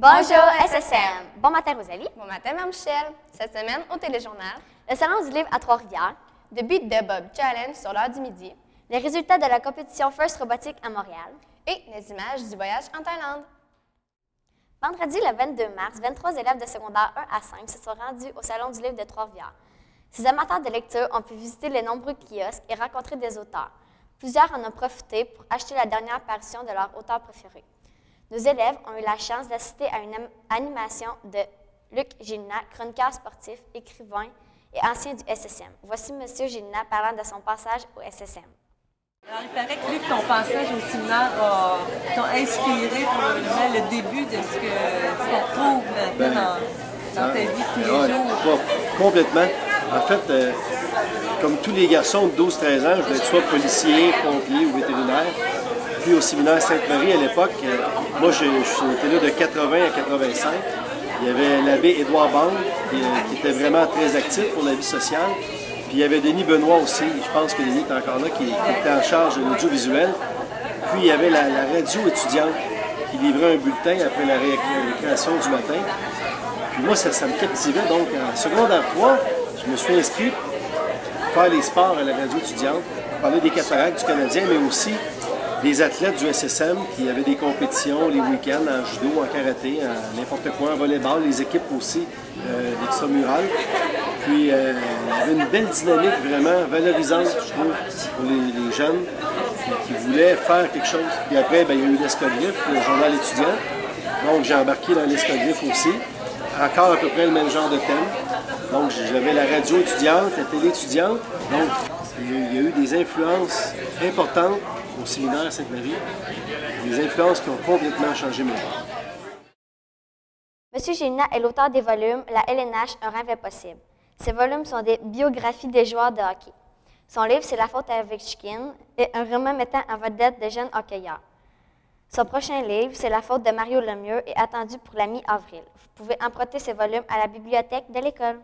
Bonjour SSM! Bon matin Rosalie! Bon matin Marie-Michel! Cette semaine au Téléjournal, le Salon du livre à Trois-Rivières, The Beat the Bob Challenge sur l'heure du midi, les résultats de la compétition First Robotique à Montréal et les images du voyage en Thaïlande. Vendredi le 22 mars, 23 élèves de secondaire 1 à 5 se sont rendus au Salon du livre de Trois-Rivières. Ces amateurs de lecture ont pu visiter les nombreux kiosques et rencontrer des auteurs. Plusieurs en ont profité pour acheter la dernière parution de leur auteur préféré. Nos élèves ont eu la chance d'assister à une animation de Luc Gélina, chroniqueur sportif, écrivain et ancien du SSM. Voici M. Gélina parlant de son passage au SSM. Alors, il paraît que Luc, ton passage au séminaire t'a inspiré pour le début de ce que tu retrouves maintenant dans ta vie tous les jours. Complètement. En fait, comme tous les garçons de 12-13 ans, je voulais être soit policier, pompier ou vétérinaire. Puis au séminaire Sainte-Marie à l'époque, moi j'étais là de 80 à 85. Il y avait l'abbé Édouard Bang qui était vraiment très actif pour la vie sociale. Puis il y avait Denis Benoît aussi, je pense que Denis est encore là, qui était en charge de l'audiovisuel. Puis il y avait la radio étudiante qui livrait un bulletin après la récréation du matin. Puis moi ça me captivait, donc en secondaire 3, je me suis inscrit pour faire les sports à la radio étudiante, pour parler des cataractes du Canadien, mais aussi des athlètes du SSM qui avaient des compétitions les week-ends en judo, en karaté, en n'importe quoi, en volleyball, les équipes aussi d'extramurales. Puis il y avait une belle dynamique vraiment valorisante, je trouve, pour les jeunes qui voulaient faire quelque chose. Puis après, il y a eu l'Escogriffe, le journal étudiant. Donc j'ai embarqué dans l'Escogriffe aussi. Encore à peu près le même genre de thème. Donc j'avais la radio étudiante, la télé étudiante. Donc il y a eu des influences importantes au séminaire Sainte-Marie, des influences qui ont complètement changé ma vie. M. Gélina est l'auteur des volumes « La LNH, un rêve impossible ». Ces volumes sont des biographies des joueurs de hockey. Son livre « C'est la faute à Ovechkin » est un roman mettant en vedette de jeunes hockeyeurs. Son prochain livre, « C'est la faute de Mario Lemieux » est attendu pour la mi-avril. Vous pouvez emprunter ces volumes à la bibliothèque de l'école.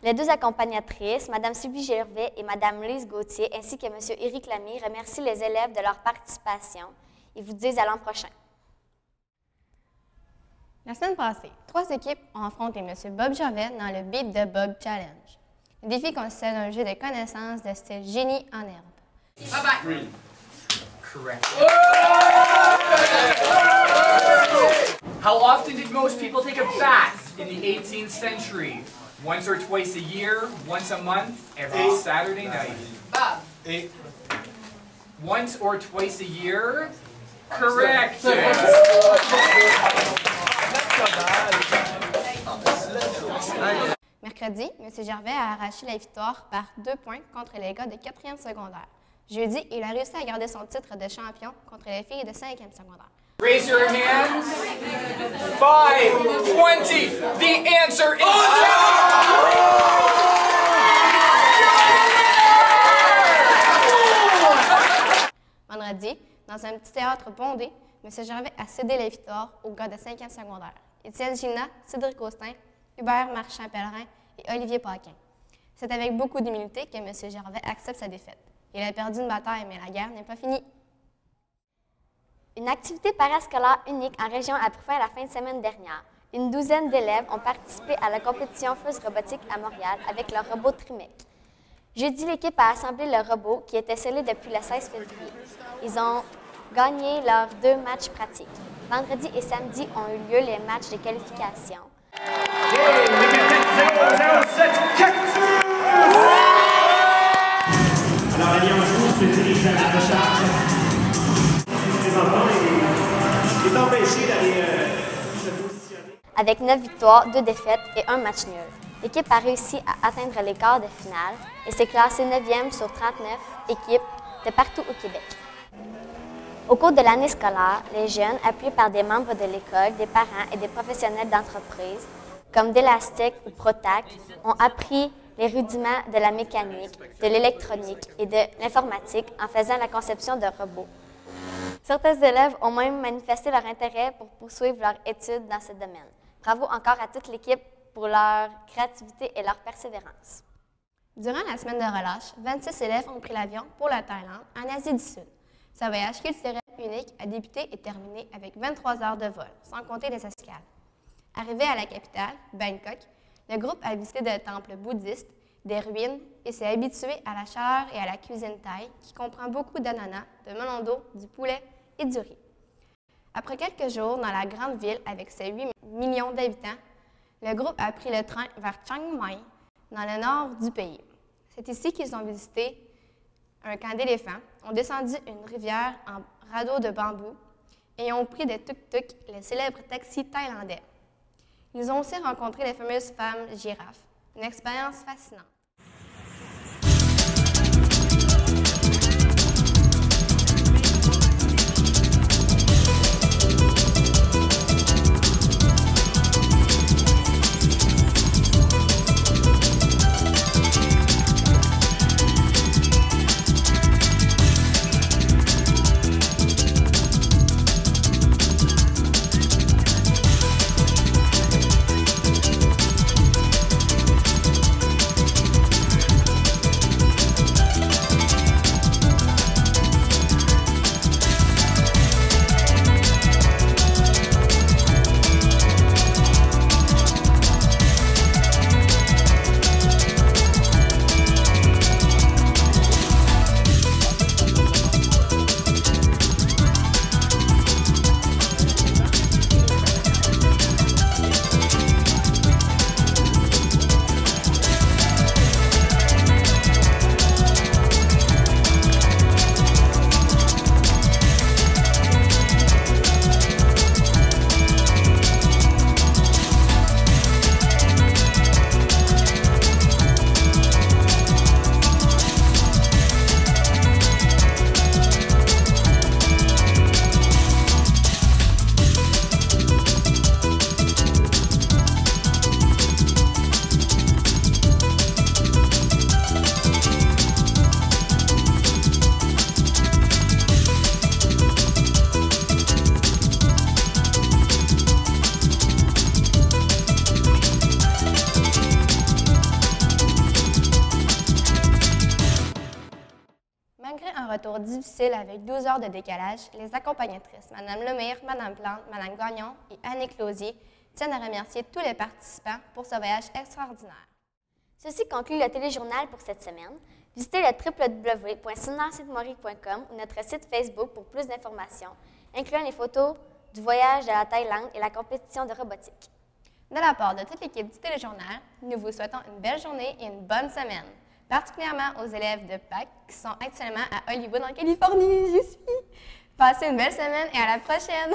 Les deux accompagnatrices, Mme Sylvie Gervais et Mme Lise Gauthier, ainsi que M. Éric Lamy, remercient les élèves de leur participation et vous disent à l'an prochain. La semaine passée, 3 équipes ont affronté M. Bob Gervais dans le Beat the Bob Challenge. Le défi consistait d'un jeu de connaissances de style génie en herbe. Bye-bye. Correct. How often did most people take a bath in the 18th century? Once or twice a year, once a month, every Saturday night. Bob. 8. Once or twice a year? Correct. Mercredi, M. Gervais a arraché la victoire par 2 points contre les gars de 4e secondaire. Jeudi, il a réussi à garder son titre de champion contre les filles de 5e secondaire. Raise your hands. 5:20. The answer is Vendredi, dans un petit théâtre bondé, M. Gervais a cédé la victoire aux gars de 5e secondaire. Étienne Gina, Cédric Austin, Hubert Marchand-Pellerin et Olivier Paquin. C'est avec beaucoup d'humilité que M. Gervais accepte sa défaite. Il a perdu une bataille, mais la guerre n'est pas finie. Une activité parascolaire unique en région a pris fin la fin de semaine dernière. Une douzaine d'élèves ont participé à la compétition First Robotique à Montréal avec leur robot Trimec. Jeudi, l'équipe a assemblé le robot qui était scellé depuis le 16 février. Ils ont gagné leurs 2 matchs pratiques. Vendredi et samedi ont eu lieu les matchs de qualification. Alors, l'Alliance se dirige à la recharge. Il est empêché d'aller se positionner. Avec 9 victoires, 2 défaites et 1 match nul. L'équipe a réussi à atteindre les quarts de finale et s'est classée 9e sur 39 équipes de partout au Québec. Au cours de l'année scolaire, les jeunes, appuyés par des membres de l'école, des parents et des professionnels d'entreprise, comme Delastic ou Protac, ont appris les rudiments de la mécanique, de l'électronique et de l'informatique en faisant la conception de robots. Certains élèves ont même manifesté leur intérêt pour poursuivre leurs études dans ce domaine. Bravo encore à toute l'équipe pour leur créativité et leur persévérance. Durant la semaine de relâche, 26 élèves ont pris l'avion pour la Thaïlande, en Asie du Sud. Ce voyage culturel unique a débuté et terminé avec 23 heures de vol, sans compter les escales. Arrivé à la capitale, Bangkok, le groupe a visité des temples bouddhistes, des ruines et s'est habitué à la chaleur et à la cuisine thaï qui comprend beaucoup d'ananas, de melon d'eau, du poulet et du riz. Après quelques jours dans la grande ville avec ses 8 millions d'habitants, le groupe a pris le train vers Chiang Mai, dans le nord du pays. C'est ici qu'ils ont visité un camp d'éléphants, ont descendu une rivière en radeau de bambou et ont pris des tuk-tuk, les célèbres taxis thaïlandais. Ils ont aussi rencontré les fameuses femmes girafes, une expérience fascinante. Malgré un retour difficile avec 12 heures de décalage, les accompagnatrices, Mme Lemire, Mme Plante, Mme Gagnon et Annick Closier, tiennent à remercier tous les participants pour ce voyage extraordinaire. Ceci conclut le téléjournal pour cette semaine. Visitez le www.seminaire-sainte-marie.com ou notre site Facebook pour plus d'informations, incluant les photos du voyage de la Thaïlande et la compétition de robotique. De la part de toute l'équipe du téléjournal, nous vous souhaitons une belle journée et une bonne semaine, particulièrement aux élèves de PAC qui sont actuellement à Hollywood, en Californie. J'y suis! Passez une belle semaine et à la prochaine!